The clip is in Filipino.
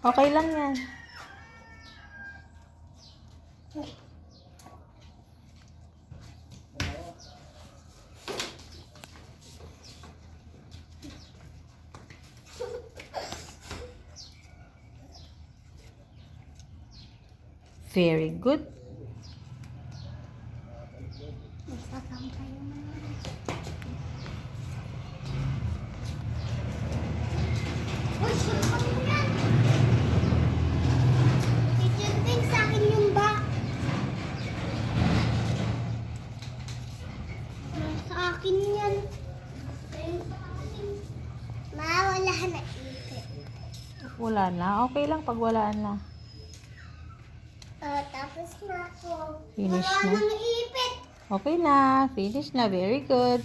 Okay lang yan. Very good. Uy, saan mo yan? Teacher Pink, sa akin yung ba? Sa akin yan. Ma, wala na ipit. Wala na. Okay lang pag wala na. Tapos na ako. Finish Wala na? nang ipit. Okay na. Finish na. Very good.